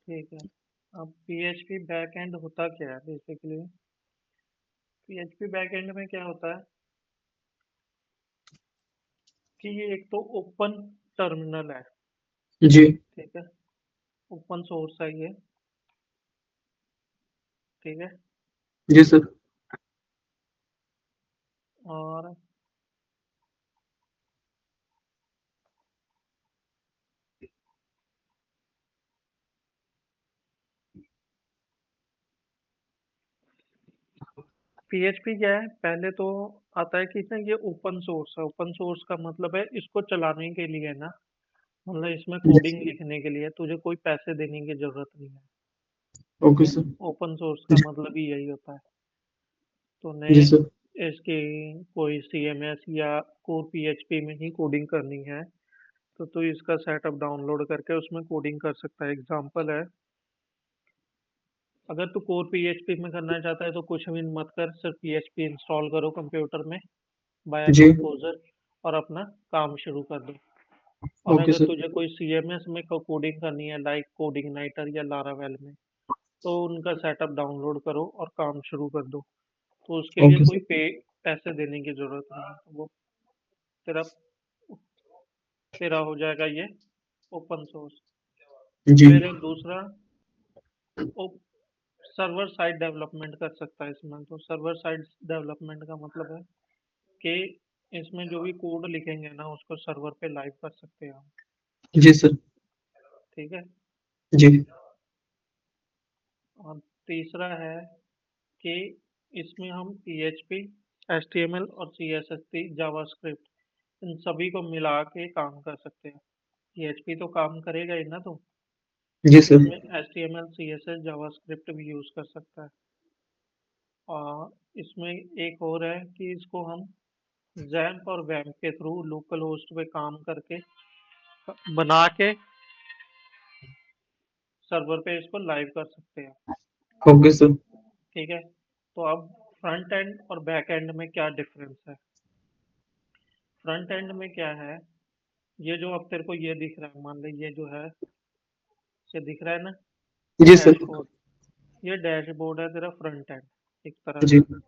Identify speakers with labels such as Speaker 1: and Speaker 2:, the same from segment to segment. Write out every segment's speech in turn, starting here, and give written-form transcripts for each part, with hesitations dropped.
Speaker 1: ठीक है। अब पीएचपी बैकएंड होता क्या है बेसिकली? पीएचपी बैकएंड में क्या होता है कि ये एक तो ओपन टर्मिनल है।
Speaker 2: जी।
Speaker 1: ठीक है, ओपन सोर्स है ये। ठीक है,
Speaker 2: जी सर।
Speaker 1: और पीएचपी क्या है, पहले तो आता है कि ना ये ओपन सोर्स है। ओपन सोर्स का मतलब है इसको चलाने के लिए ना, मतलब इसमें
Speaker 2: जी
Speaker 1: कोडिंग
Speaker 2: सर।
Speaker 1: लिखने के लिए तुझे कोई पैसे देने की जरूरत नहीं है। ठीक
Speaker 2: ओके
Speaker 1: है,
Speaker 2: सर।
Speaker 1: ओपन सोर्स का
Speaker 2: जी।
Speaker 1: मतलब ही यही होता है। तूने
Speaker 2: जी सर।
Speaker 1: इसकी कोई सीएमएस या कोर पीएचपी में ही कोडिंग करनी है तो तू इसका सेटअप डाउनलोड करके उसमें कोडिंग कर सकता है। एग्जांपल है, अगर तू कोर पीएचपी में करना चाहता है तो कुछ भी मत कर, सिर्फ पीएचपी इंस्टॉल करो कंप्यूटर में बाय
Speaker 2: जी।
Speaker 1: कंपोजर और अपना काम शुरू कर दो। और
Speaker 2: ओके
Speaker 1: अगर
Speaker 2: सर।
Speaker 1: तुझे कोई सीएमएस में कोडिंग करनी है लाइक कोडिंग नाइटर या लारावेल में, तो उनका सेटअप डाउनलोड करो और काम शुरू कर दो। तो उसके लिए
Speaker 2: ओके
Speaker 1: कोई
Speaker 2: सर।
Speaker 1: पैसे देने की जरूरत नहीं है। तो वो तेरा तेरा हो जाएगा ये ओपन सोर्स।
Speaker 2: जी।
Speaker 1: फिर एक दूसरा सर्वर साइड डेवलपमेंट कर सकता है इसमें। तो सर्वर साइड डेवलपमेंट का मतलब है कि इसमें जो भी कोड लिखेंगे ना उसको सर्वर पे लाइव कर सकते हैं हम।
Speaker 2: जी सर।
Speaker 1: ठीक है,
Speaker 2: जी।
Speaker 1: और तीसरा है कि इसमें हम PHP, HTML और CSS जावास्क्रिप्ट इन सभी को मिला के काम कर सकते हैं। PHP तो काम करेगा ही ना, तो
Speaker 2: जी सर।
Speaker 1: इसमें HTML CSS जावास्क्रिप्ट भी यूज कर सकता है। और इसमें एक और है कि इसको हम जैम्प और वैम्प के थ्रू लोकल होस्ट पे काम करके बना के सर्वर पे इसको लाइव कर सकते हैं।
Speaker 2: Okay sir.
Speaker 1: ठीक है, तो अब फ्रंट एंड और बैक एंड में क्या डिफरेंस है? फ्रंट एंड में क्या है, ये जो अब तेरे को ये दिख रहा है, मान ले ये जो है, ये दिख रहा है ना,
Speaker 2: जी सर।
Speaker 1: डैशबोर्ड। ये डैशबोर्ड है तेरा फ्रंट एंड एक तरह
Speaker 2: जी।
Speaker 1: से,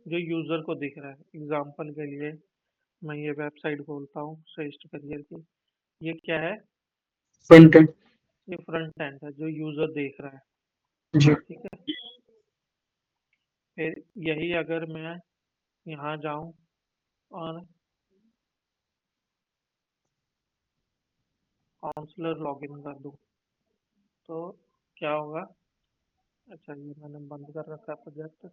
Speaker 1: जो यूजर को दिख रहा है। एग्जांपल के लिए मैं ये वेबसाइट खोलता हूँ श्रेष्ठ करियर की। ये क्या है?
Speaker 2: Front end.
Speaker 1: ये फ्रंट एंड है जो यूजर देख रहा है।
Speaker 2: जी।
Speaker 1: ठीक है, फिर यही अगर मैं यहाँ जाऊँ और काउंसलर लॉगिन कर दूँ तो क्या होगा? अच्छा, ये मैंने बंद कर रखा है प्रोजेक्ट।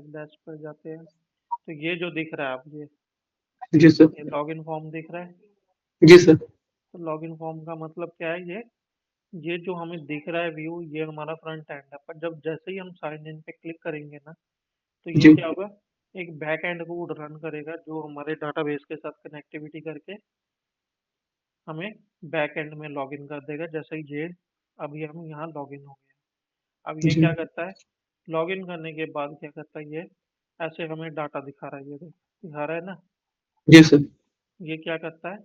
Speaker 1: डैश पर जाते हैं तो ये जो दिख रहा है अब
Speaker 2: जी सर।
Speaker 1: ये लॉगिन फॉर्म दिख रहा है।
Speaker 2: जी सर।
Speaker 1: तो लॉगिन फॉर्म का मतलब क्या है? ये जो हमें दिख रहा है व्यू, ये हमारा फ्रंट एंड है। पर जब जैसे ही हम साइन इन पे क्लिक करेंगे ना, तो ये
Speaker 2: जी।
Speaker 1: क्या होगा, एक बैक एंड कोड रन करेगा जो हमारे डाटाबेस के साथ कनेक्टिविटी करके हमें बैक एंड में लॉगिन कर देगा। जैसे ही ये अभी हम यहाँ लॉगिन हो गए, अब ये
Speaker 2: जी।
Speaker 1: क्या करता है, लॉगिन करने के बाद क्या करता है, ये ऐसे हमें डाटा दिखा रहा है। ये देख, दिखा रहा है ना।
Speaker 2: जी सर।
Speaker 1: ये क्या करता है,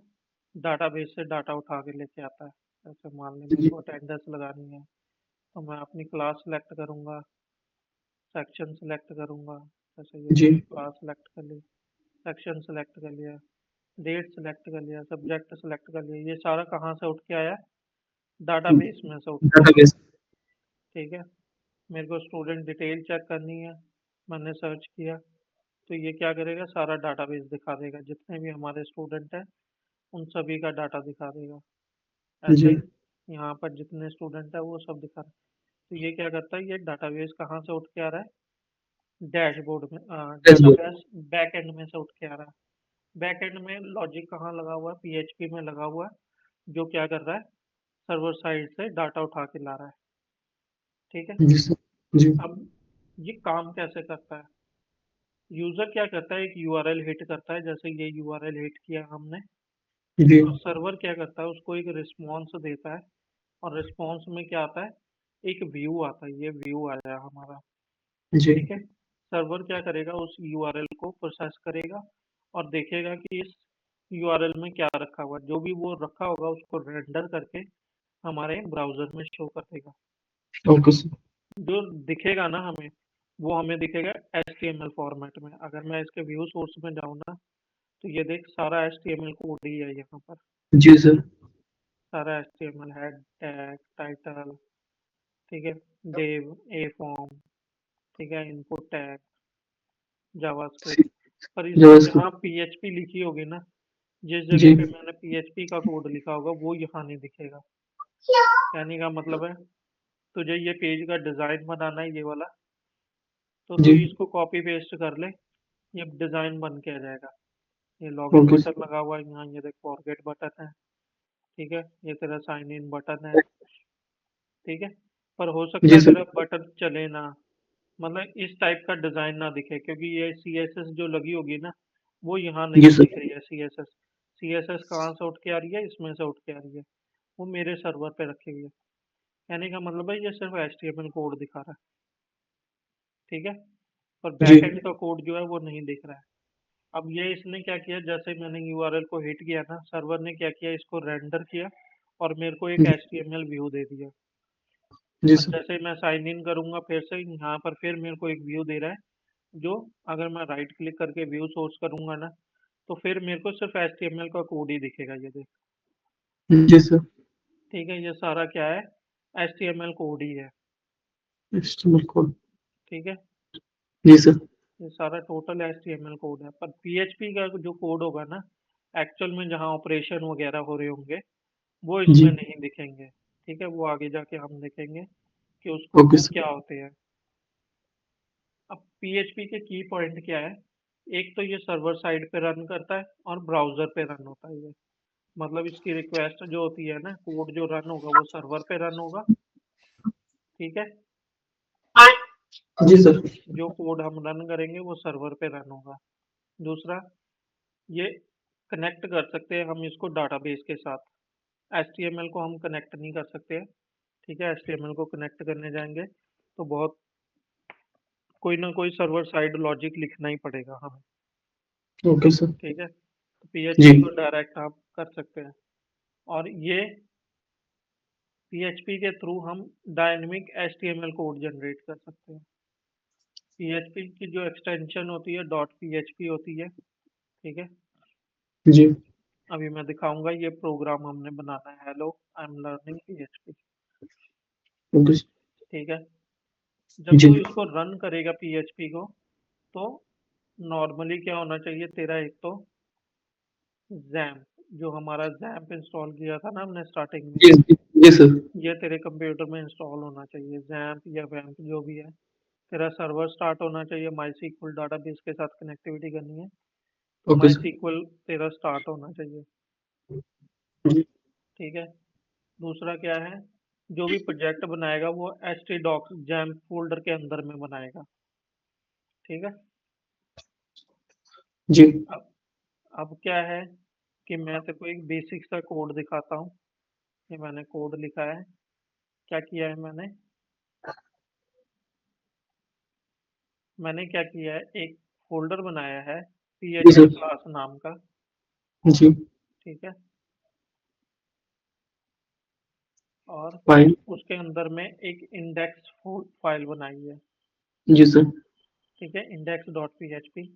Speaker 1: डाटाबेस से डाटा उठा के लेके आता है। जैसे मान लें मेरे
Speaker 2: जी।
Speaker 1: को अटेंडेंस लगानी है, तो मैं अपनी क्लास सेलेक्ट करूंगा, सेक्शन सेलेक्ट करूंगा। जैसे ये
Speaker 2: जी।
Speaker 1: मैंने क्लास सेलेक्ट कर ली, सेक्शन सेलेक्ट कर लिया, डेट सेलेक्ट कर लिया, सब्जेक्ट सेलेक्ट कर लिया। ये सारा कहाँ से उठ के आया? डाटाबेस में से उठ के आया।
Speaker 2: डाटाबेस।
Speaker 1: ठीक है, मेरे को स्टूडेंट डिटेल चेक करनी है, मैंने सर्च किया, तो ये क्या करेगा, सारा डाटाबेस दिखा देगा। जितने भी हमारे स्टूडेंट हैं उन सभी का डाटा दिखा देगा। ऐसे
Speaker 2: जी।
Speaker 1: ही यहाँ पर जितने स्टूडेंट है वो सब दिखा रहा है। तो ये क्या करता है, ये डाटाबेस कहाँ से उठ के आ रहा है? डैशबोर्ड में,
Speaker 2: डैशबोर्ड।
Speaker 1: डाटाबेस बैक एंड में से उठ के आ रहा है। बैक एंड में लॉजिक कहाँ लगा हुआ है? पीएचपी में लगा हुआ है, जो क्या कर रहा है, सर्वर साइड से डाटा उठा के ला रहा है। ठीक है,
Speaker 2: जी सर। जी।
Speaker 1: अब ये काम कैसे करता है? यूजर क्या करता है, एक यूआरएल हिट करता है। जैसे ये यूआरएल हिट किया हमने,
Speaker 2: जी।
Speaker 1: तो सर्वर क्या करता है, उसको एक रिस्पॉन्स देता है। और रिस्पॉन्स में क्या आता है, एक व्यू आता है। ये व्यू आया हमारा।
Speaker 2: जी।
Speaker 1: ठीक है, सर्वर क्या करेगा, उस यूआरएल को प्रोसेस करेगा और देखेगा कि इस यूआरएल में क्या रखा हुआ है। जो भी वो रखा होगा उसको रेंडर करके हमारे ब्राउज़र में शो कर देगा।
Speaker 2: Okay sir.
Speaker 1: जो दिखेगा ना हमें, वो हमें दिखेगा HTML फॉर्मेट में। अगर मैं इसके व्यू सोर्स में जाऊँ ना, तो ये देख सारा HTML कोड ही है यहाँ पर।
Speaker 2: जी सर।
Speaker 1: सारा HTML हेड, टैग, टाइटल, ठीक है, div, a फॉर्म, ठीक है, इनपुट टैग, जावास्क्रिप्ट। पर इसमें
Speaker 2: जावास्क्रिप्ट।
Speaker 1: जहाँ PHP लिखी होगी ना, जिस
Speaker 2: जी
Speaker 1: जगह पे मैंने PHP का कोड लिखा होगा वो यहाँ नहीं दिखेगा। कहने का मतलब है, तुझे ये पेज का डिजाइन बनाना है ये वाला, तो तू
Speaker 2: जी।
Speaker 1: इसको कॉपी पेस्ट कर ले, ये डिजाइन बन के आ जाएगा। ये लॉगिन
Speaker 2: ओके
Speaker 1: बटन
Speaker 2: सर।
Speaker 1: लगा हुआ है यहाँ, ये देख फॉरगेट बटन है, ठीक है, ये तेरा साइन इन बटन है, ठीक है। पर हो सकता
Speaker 2: जी
Speaker 1: है
Speaker 2: सर।
Speaker 1: तेरा बटन चले ना, मतलब इस टाइप का डिजाइन ना दिखे, क्योंकि ये CSS जो लगी होगी ना, वो यहाँ
Speaker 2: जी
Speaker 1: नहीं
Speaker 2: सर।
Speaker 1: दिख रही है। CSS कहाँ से उठ के आ रही है, इसमें से उठ के आ रही है, वो मेरे सर्वर पे रखी हुई है। कहने का मतलब है ये सिर्फ HTML कोड दिखा रहा है, ठीक है, और
Speaker 2: जी।
Speaker 1: बैकएंड का कोड जो है वो नहीं दिख रहा है। अब ये इसने क्या किया, जैसे मैंने यूआरएल को हिट किया ना, सर्वर ने क्या किया, इसको रेंडर किया और मेरे को एक
Speaker 2: जी।
Speaker 1: HTML व्यू दे दिया।
Speaker 2: जी
Speaker 1: और
Speaker 2: सर।
Speaker 1: जैसे मैं साइन इन करूंगा फिर से यहाँ पर, फिर मेरे को एक व्यू दे रहा है, जो अगर मैं राइट क्लिक करके व्यू सोर्स करूंगा ना, तो फिर मेरे को सिर्फ HTML का कोड ही दिखेगा, ये देख।
Speaker 2: जी सर।
Speaker 1: ठीक है, ये सारा क्या है, HTML कोड ही है,
Speaker 2: HTML कोड।
Speaker 1: ठीक है।
Speaker 2: जी सर।
Speaker 1: ये सारा टोटल HTML कोड है। पर PHP का जो कोड होगा ना, एक्चुअल में जहाँ ऑपरेशन वगैरह हो रहे होंगे, वो
Speaker 2: जी।
Speaker 1: इसमें नहीं दिखेंगे, ठीक है। वो आगे जाके हम देखेंगे कि उसको
Speaker 2: ओके
Speaker 1: वो
Speaker 2: सर।
Speaker 1: क्या होते हैं। अब PHP के की पॉइंट क्या है, एक तो ये सर्वर साइड पे रन करता है और ब्राउजर पे रन होता है ये। मतलब इसकी रिक्वेस्ट जो होती है ना, कोड जो रन होगा वो सर्वर पे रन होगा, ठीक है।
Speaker 2: जी सर।
Speaker 1: जो कोड हम रन करेंगे वो सर्वर पे रन होगा। दूसरा, ये कनेक्ट कर सकते हैं हम इसको डाटाबेस के साथ। HTML को हम कनेक्ट नहीं कर सकते हैं, ठीक है। HTML को कनेक्ट करने जाएंगे तो बहुत कोई ना कोई सर्वर साइड लॉजिक लिखना ही पड़ेगा हमें,
Speaker 2: ओके सर।
Speaker 1: ठीक है। तो
Speaker 2: जी।
Speaker 1: PHP को डायरेक्ट आप कर सकते हैं। और ये PHP के थ्रू हम डायनेमिक HTML कोड जनरेट कर सकते हैं। PHP की जो एक्सटेंशन होती है डॉट PHP होती है, ठीक है।
Speaker 2: जी।
Speaker 1: अभी मैं दिखाऊंगा, ये प्रोग्राम हमने बनाना है, hello I am learning PHP,
Speaker 2: okay sir.
Speaker 1: ठीक है। जब
Speaker 2: जी।
Speaker 1: तू इसको रन करेगा PHP को, तो नॉर्मली क्या होना चाहिए तेरा, एक तो जैम्प, जो हमारा जैम्प इंस्टॉल किया था ना हमने स्टार्टिंग में,
Speaker 2: जी। जी सर।
Speaker 1: ये तेरे कंप्यूटर में इंस्टॉल होना चाहिए। जैम्प या वैम्प जो भी है, तेरा सर्वर स्टार्ट होना चाहिए, माई सीक्वल डाटाबेस के साथ कनेक्टिविटी करनी है, तो
Speaker 2: ओके
Speaker 1: माई
Speaker 2: सर।
Speaker 1: सीक्वल तेरा स्टार्ट होना चाहिए,
Speaker 2: जी।
Speaker 1: ठीक है। दूसरा क्या है, जो भी प्रोजेक्ट बनाएगा वो htdocs जैम्प फोल्डर के अंदर में बनाएगा, ठीक है।
Speaker 2: जी।
Speaker 1: अब क्या है कि मैं तेरे को एक बेसिक सा कोड दिखाता हूँ। ये मैंने कोड लिखा है, क्या किया है मैंने, क्या किया है, एक फोल्डर बनाया है
Speaker 2: जी
Speaker 1: PHP
Speaker 2: सर।
Speaker 1: क्लास नाम का,
Speaker 2: जी।
Speaker 1: ठीक है। और
Speaker 2: फाइल।
Speaker 1: उसके अंदर में एक इंडेक्स फाइल बनाई है,
Speaker 2: जी सर।
Speaker 1: ठीक है, इंडेक्स डॉट PHP।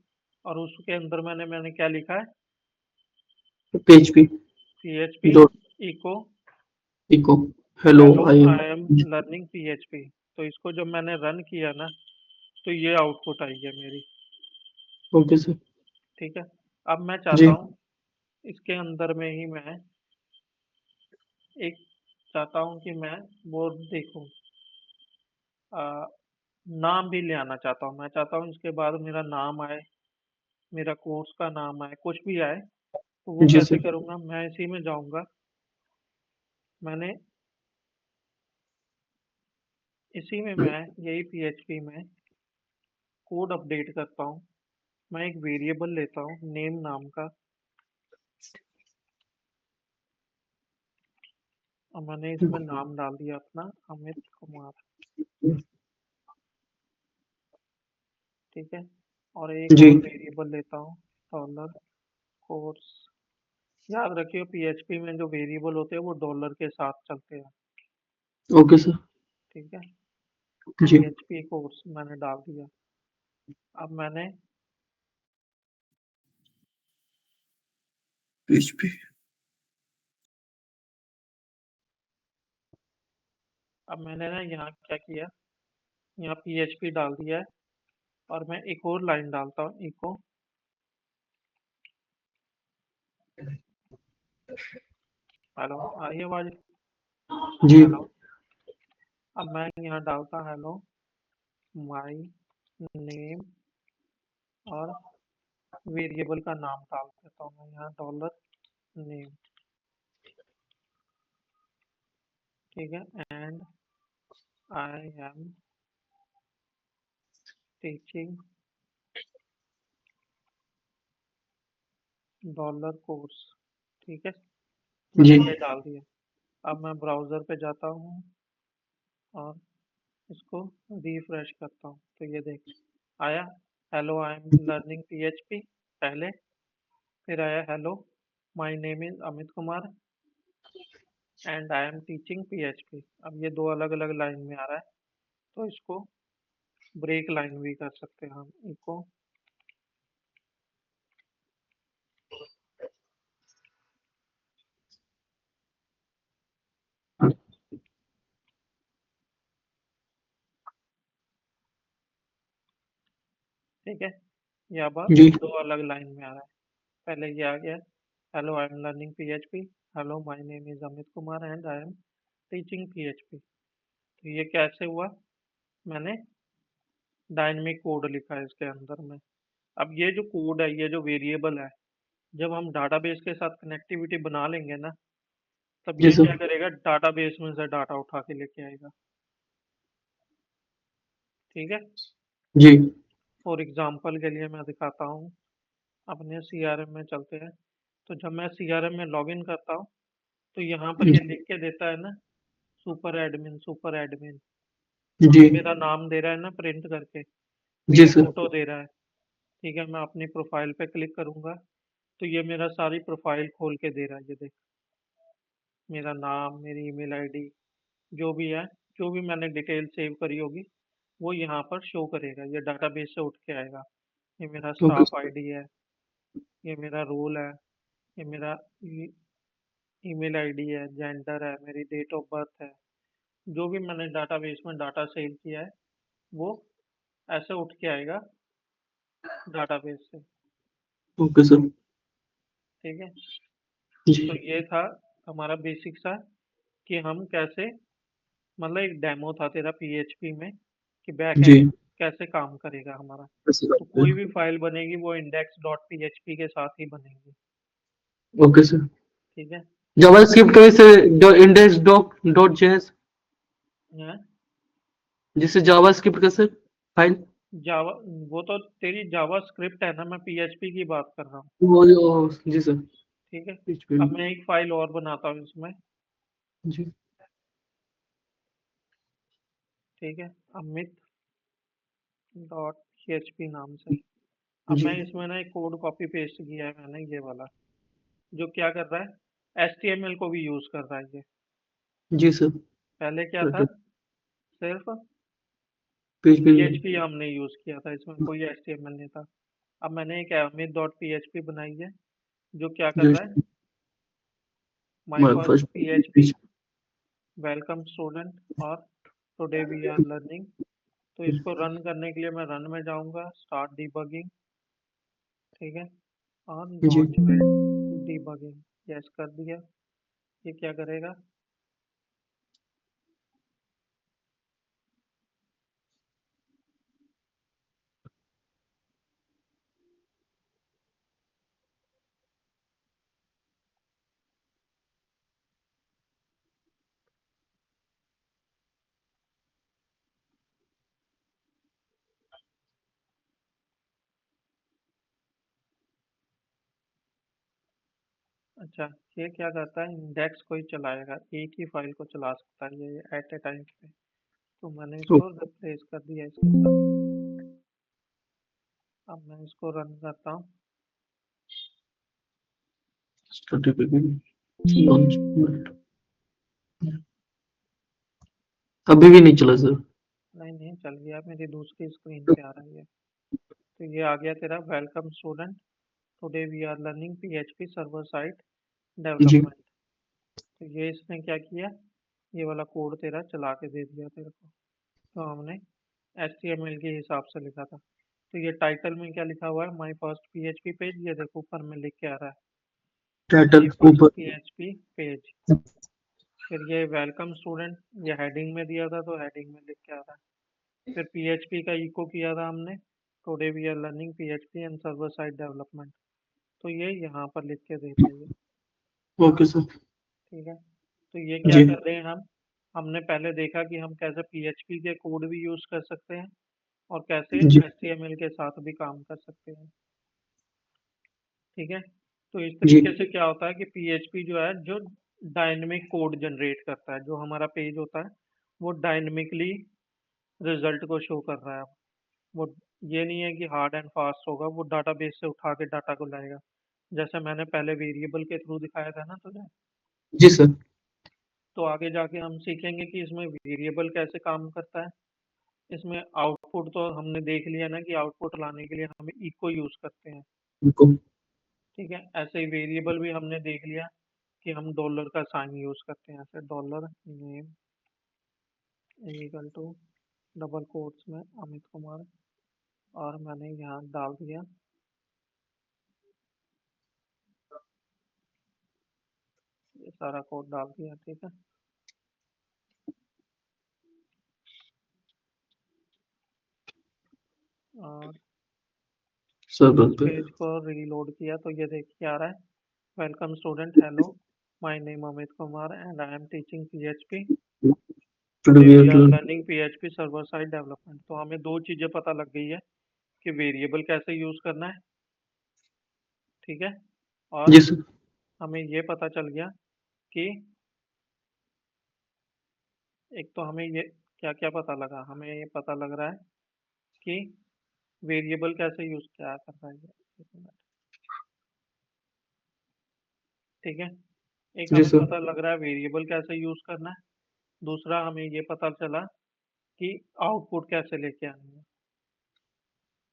Speaker 1: और उसके अंदर मैंने क्या लिखा है,
Speaker 2: PHP
Speaker 1: PHP
Speaker 2: dot
Speaker 1: echo
Speaker 2: echo hello
Speaker 1: hello
Speaker 2: I am.
Speaker 1: I am learning PHP। तो इसको जब मैंने रन किया ना, तो ये आउटपुट आई है मेरी,
Speaker 2: ओके सर।
Speaker 1: ठीक है। अब मैं चाहता
Speaker 2: जी।
Speaker 1: हूँ इसके अंदर में ही मैं एक चाहता हूँ कि मैं वो देखूँ, आ, नाम भी ले आना चाहता हूँ। मैं चाहता हूँ इसके बाद मेरा नाम आए, मेरा कोर्स का नाम आए, कुछ भी आए। तो वो
Speaker 2: जी
Speaker 1: कैसे
Speaker 2: सर।
Speaker 1: करूँगा, मैं इसी में जाऊँगा, मैंने इसी में मैं यही PHP में कोड अपडेट करता हूँ। मैं एक वेरिएबल लेता हूँ नेम नाम का, और मैंने इसमें नाम डाल दिया अपना अमित कुमार, ठीक है। और एक
Speaker 2: जी।
Speaker 1: और वेरिएबल लेता हूँ, डॉलर कोर्स। याद रखियो पीएचपी में जो वेरिएबल होते हैं वो डॉलर के साथ चलते हैं।
Speaker 2: Okay sir.
Speaker 1: ठीक है।
Speaker 2: जी।
Speaker 1: पीएचपी कोर्स मैंने डाल दिया। अब मैंने
Speaker 2: PHP।
Speaker 1: ना यहाँ क्या किया, यहाँ पीएचपी डाल दिया है। और मैं एक और लाइन डालता हूँ, इको। हेलो, आ रही है आवाज?
Speaker 2: जी।
Speaker 1: हेलो। अब मैं यहाँ डालता हेलो माय नेम, और वेरिएबल का नाम डाल देता हूँ मैं यहाँ डॉलर नेम। ठीक है। And I am teaching dollar course. ठीक है। मैंने
Speaker 2: जी।
Speaker 1: ये डाल दिया। अब मैं ब्राउज़र पे जाता हूँ और इसको रिफ्रेश करता हूँ, तो ये देख आया, hello I am learning PHP पहले, फिर आया hello my name is Amit Kumar and I am teaching PHP. अब ये दो अलग अलग लाइन में आ रहा है, तो इसको ब्रेक लाइन भी कर सकते हैं हम, इको। ठीक है। ये अब
Speaker 2: जी।
Speaker 1: दो अलग लाइन में आ रहा है। पहले ये आ गया, hello I am learning PHP, hello my name is Amit Kumar and I am teaching PHP. तो ये कैसे हुआ, मैंने डायनेमिक कोड लिखा है इसके अंदर में। अब ये जो कोड है, ये जो वेरिएबल है, जब हम डाटाबेस के साथ कनेक्टिविटी बना लेंगे ना, तब
Speaker 2: जी
Speaker 1: ये क्या
Speaker 2: सर।
Speaker 1: करेगा, डाटाबेस में से डाटा उठा के लेके आएगा। ठीक है।
Speaker 2: जी।
Speaker 1: फॉर एग्जांपल के लिए मैं दिखाता हूँ, अपने सीआरएम में चलते हैं। तो जब मैं सीआरएम में लॉगिन करता हूँ, तो यहाँ पर ये लिख के देता है ना, सुपर एडमिन सुपर एडमिन।
Speaker 2: जी।
Speaker 1: ये मेरा नाम दे रहा है ना प्रिंट करके,
Speaker 2: जी
Speaker 1: ये
Speaker 2: सर।
Speaker 1: फोटो दे रहा है। ठीक है। मैं अपनी प्रोफाइल पे क्लिक करूंगा, तो ये मेरा सारी प्रोफाइल खोल के दे रहा है। ये देख, मेरा नाम, मेरी ईमेल आईडी, जो भी है, जो भी मैंने डिटेल सेव करी होगी, वो यहाँ पर शो करेगा। ये डाटाबेस से उठ के आएगा। ये मेरा
Speaker 2: ओके
Speaker 1: स्टाफ
Speaker 2: सर।
Speaker 1: आईडी है, ये मेरा रोल है, ये मेरा ईमेल आईडी है, जेंडर है, मेरी डेट ऑफ बर्थ है। जो भी मैंने डाटाबेस में डाटा सेव किया है, वो ऐसे उठ के आएगा डाटाबेस से।
Speaker 2: Okay sir.
Speaker 1: ठीक है। तो
Speaker 2: जी।
Speaker 1: ये था हमारा बेसिक सा, कि हम कैसे, मतलब एक डेमो था तेरा पीएचपी में, कि बैक
Speaker 2: जी।
Speaker 1: एंड कैसे काम करेगा हमारा।
Speaker 2: ऐसी
Speaker 1: तो
Speaker 2: बात है।
Speaker 1: कोई भी फाइल बनेगी वो इंडेक्स डॉट पीएचपी के साथ ही बनेगी।
Speaker 2: Okay sir.
Speaker 1: ठीक है।
Speaker 2: जावास्क्रिप्ट कैसे इंडेक्स डॉट जेएस,
Speaker 1: हैं?
Speaker 2: जिससे जावास्क्रिप्ट का सर फाइल।
Speaker 1: जावा, वो तो तेरी जावा स्क्रिप्ट है ना, मैं पीएचपी की बात कर रहा हूँ।
Speaker 2: जी सर।
Speaker 1: ठीक है।
Speaker 2: PHP
Speaker 1: अब
Speaker 2: में।
Speaker 1: मैं एक फाइल और बनाता हूँ इसमें।
Speaker 2: जी।
Speaker 1: ठीक है। अमित डॉट पीएचपी नाम से। अब
Speaker 2: जी।
Speaker 1: मैं इसमें ना एक कोड कॉपी पेस्ट किया है मैंने, ये वाला, जो क्या कर रहा है, एचटीएमएल को भी यूज कर रहा है ये।
Speaker 2: जी सर।
Speaker 1: पहले क्या था,
Speaker 2: राइट।
Speaker 1: सिर्फ
Speaker 2: PHP में।
Speaker 1: पीएचपी हमने यूज किया था, इसमें कोई एचटीएमएल नहीं था। अब मैंने एक अमित डॉट पीएचपी बनाई है, जो क्या कर
Speaker 2: जी।
Speaker 1: रहा है, my
Speaker 2: my
Speaker 1: first
Speaker 2: first
Speaker 1: PHP welcome student और टुडे वी आर लर्निंग। तो इसको रन करने के लिए मैं रन में जाऊंगा, स्टार्ट डिबगिंग। ठीक है। और
Speaker 2: जी।
Speaker 1: लॉन्च विद डिबगिंग, यस कर दिया। ये क्या करेगा, अच्छा, ये क्या करता है, इंडेक्स को ही चलाएगा, एक ही फाइल को चला सकता है ये एट ए टाइम पे। तो मैंने इसको रिप्लेस कर दिया इसके साथ। अब मैं इसको रन करता हूँ।
Speaker 2: स्टडी begin launch अभी भी नहीं चला सर।
Speaker 1: नहीं नहीं चल गया, मेरी दूसरी स्क्रीन पे आ रही है। तो ये आ गया तेरा, welcome student, today we are learning PHP server side
Speaker 2: जी
Speaker 1: डेवलपमेंट। तो ये इसने क्या किया, ये वाला कोड तेरा चला के दे दिया तेरे को। तो हमने HTML के हिसाब से लिखा था। तो ये टाइटल में क्या लिखा हुआ है, माय फर्स्ट पीएचपी पेज, ये देखो ऊपर में लिख के आ रहा है,
Speaker 2: टाइटल
Speaker 1: माय फर्स्ट
Speaker 2: ऊपर।
Speaker 1: PHP page. फिर ये वेलकम स्टूडेंट, ये हेडिंग में दिया था तो हेडिंग में लिख के आ रहा है। फिर पीएचपी का इको किया था हमने, today we are learning PHP and server side development. तो ये यहाँ पर लिख के दे दिया ये।
Speaker 2: Okay sir.
Speaker 1: ठीक है, तो ये क्या
Speaker 2: जी
Speaker 1: कर रहे हैं हम, हमने पहले देखा कि हम कैसे पीएचपी के कोड भी यूज कर सकते हैं और कैसे
Speaker 2: जी
Speaker 1: HTML के साथ भी काम कर सकते हैं। ठीक है, तो इस
Speaker 2: जी
Speaker 1: तरीके से क्या होता है कि पीएचपी जो है, जो डायनेमिक कोड जनरेट करता है, जो हमारा पेज होता है वो डायनेमिकली रिजल्ट को शो कर रहा है। वो ये नहीं है कि हार्ड एंड फास्ट होगा, वो डाटाबेस से उठा के डाटा को लाएगा। जैसे मैंने पहले वेरिएबल के थ्रू दिखाया था ना तुझे,
Speaker 2: जी सर।
Speaker 1: तो आगे जाके हम सीखेंगे कि इसमें वेरिएबल कैसे काम करता है। इसमें आउटपुट तो हमने देख लिया ना कि आउटपुट लाने के लिए हम इको यूज करते हैं।
Speaker 2: उनको
Speaker 1: ठीक है, ऐसे ही वेरिएबल भी हमने देख लिया कि हम डॉलर का साइन यूज करते हैं, ऐसे dollar name equal to double quotes में अमित कुमार, और मैंने यहाँ डाल दिया, ये सारा कोड डाल दिया। ठीक है, और
Speaker 2: सर
Speaker 1: इस
Speaker 2: बोलते
Speaker 1: पेज को रीलोड किया तो ये देख क्या आ रहा है, welcome student, hello, my name Amit Kumar and I am teaching PHP,
Speaker 2: today
Speaker 1: today
Speaker 2: we
Speaker 1: we
Speaker 2: are
Speaker 1: are
Speaker 2: learn.
Speaker 1: Learning PHP server side development. तो हमें दो चीजें पता लग गई है कि वेरिएबल कैसे यूज करना है। ठीक है, और
Speaker 2: जी सर।
Speaker 1: हमें ये पता चल गया कि एक तो हमें ये क्या क्या पता लगा, हमें ये पता लग रहा है कि वेरिएबल कैसे यूज क्या कर रहा है ये। एक मिनट। ठीक है, एक
Speaker 2: जी
Speaker 1: हमें
Speaker 2: सर।
Speaker 1: पता लग रहा है वेरिएबल कैसे यूज करना है, दूसरा हमें ये पता चला कि आउटपुट कैसे लेके आनी है।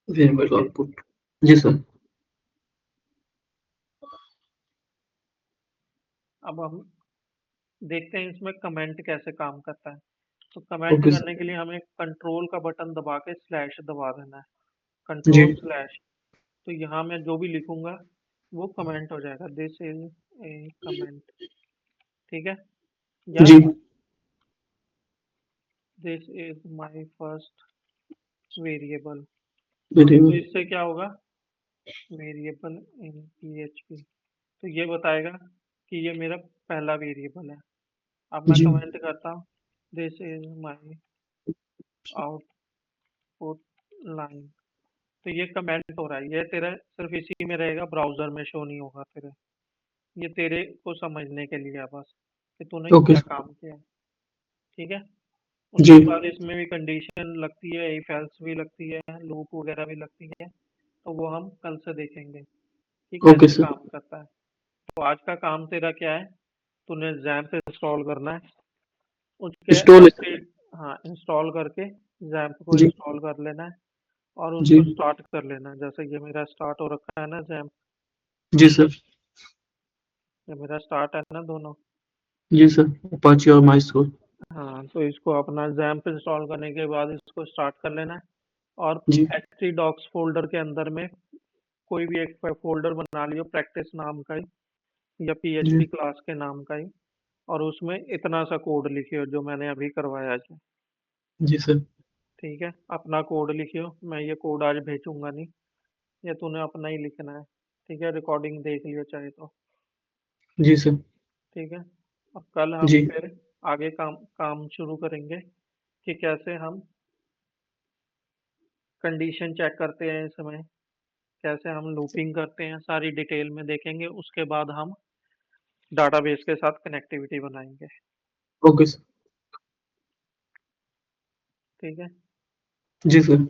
Speaker 2: वेरिएबल
Speaker 1: ठीक है,
Speaker 2: आउटपुट। जी सर।
Speaker 1: अब हम देखते हैं इसमें कमेंट कैसे काम करता है। तो कमेंट
Speaker 2: ओके
Speaker 1: करने
Speaker 2: सर।
Speaker 1: के लिए हमें कंट्रोल का बटन दबा के स्लैश दबा देना है,
Speaker 2: जी
Speaker 1: कंट्रोल स्लैश। तो यहाँ मैं जो भी लिखूंगा वो कमेंट हो जाएगा, दिस इज ए कमेंट। ठीक है, या
Speaker 2: जी
Speaker 1: this is my first variable. तो
Speaker 2: वेरिएबल।
Speaker 1: इससे क्या होगा, वेरिएबल इन पीएचपी, तो ये बताएगा कि ये मेरा पहला वेरिएबल है। अब मैं
Speaker 2: जी
Speaker 1: कमेंट करता हूँ, this is my output line. तो ये कमेंट हो रहा है, ये तेरा सिर्फ इसी में रहेगा, ब्राउजर में शो नहीं होगा तेरे। ये तेरे को समझने के लिए है बस, कि तूने
Speaker 2: ओके
Speaker 1: क्या
Speaker 2: सर।
Speaker 1: काम किया है। ठीक है,
Speaker 2: जी
Speaker 1: उसके बाद इसमें भी कंडीशन लगती है, इफ एल्स भी लगती है, लूप वगैरह भी लगती है। तो वो हम कल से देखेंगे कि
Speaker 2: ओके
Speaker 1: कैसे
Speaker 2: सर।
Speaker 1: काम करता है। तो आज का काम तेरा क्या है, तूने जैम्प इंस्टॉल करना है, उसके
Speaker 2: इंस्टॉल।
Speaker 1: अपडेट, हाँ इंस्टॉल करके जैम्प को
Speaker 2: जी
Speaker 1: इंस्टॉल कर लेना है और
Speaker 2: जी
Speaker 1: उसको स्टार्ट कर लेना है। जैसे ये मेरा स्टार्ट हो रखा है ना जैम्प,
Speaker 2: जी सर।
Speaker 1: ये मेरा स्टार्ट है ना दोनों।
Speaker 2: जी सर। अपाची और माइस्क्रो।
Speaker 1: हाँ, तो इसको अपना जैम्प इंस्टॉल करने के बाद इसको स्टार्ट कर लेना है और
Speaker 2: जी
Speaker 1: htdocs फोल्डर के अंदर में कोई भी एक फोल्डर बना लियो, प्रैक्टिस नाम का ही या
Speaker 2: जी
Speaker 1: पीएचपी क्लास के नाम का ही, और उसमें इतना सा कोड लिखियो जो मैंने अभी करवाया है।
Speaker 2: जी सर।
Speaker 1: ठीक है, अपना कोड लिखियो, मैं ये कोड आज भेजूंगा नहीं, ये तूने अपना ही लिखना है। ठीक है, रिकॉर्डिंग देख लियो चाहे तो।
Speaker 2: जी सर।
Speaker 1: ठीक है, अब कल हम
Speaker 2: जी
Speaker 1: फिर आगे काम काम शुरू करेंगे कि कैसे हम कंडीशन चेक करते हैं इसमें, कैसे हम लूपिंग करते हैं, सारी डिटेल में देखेंगे। उसके बाद हम डाटाबेस के साथ कनेक्टिविटी बनाएंगे।
Speaker 2: Okay sir.
Speaker 1: ठीक है।
Speaker 2: जी सर।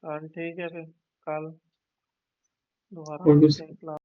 Speaker 1: चल ठीक है फिर, कल दोबारा
Speaker 2: और
Speaker 1: मिलते हैं क्लास।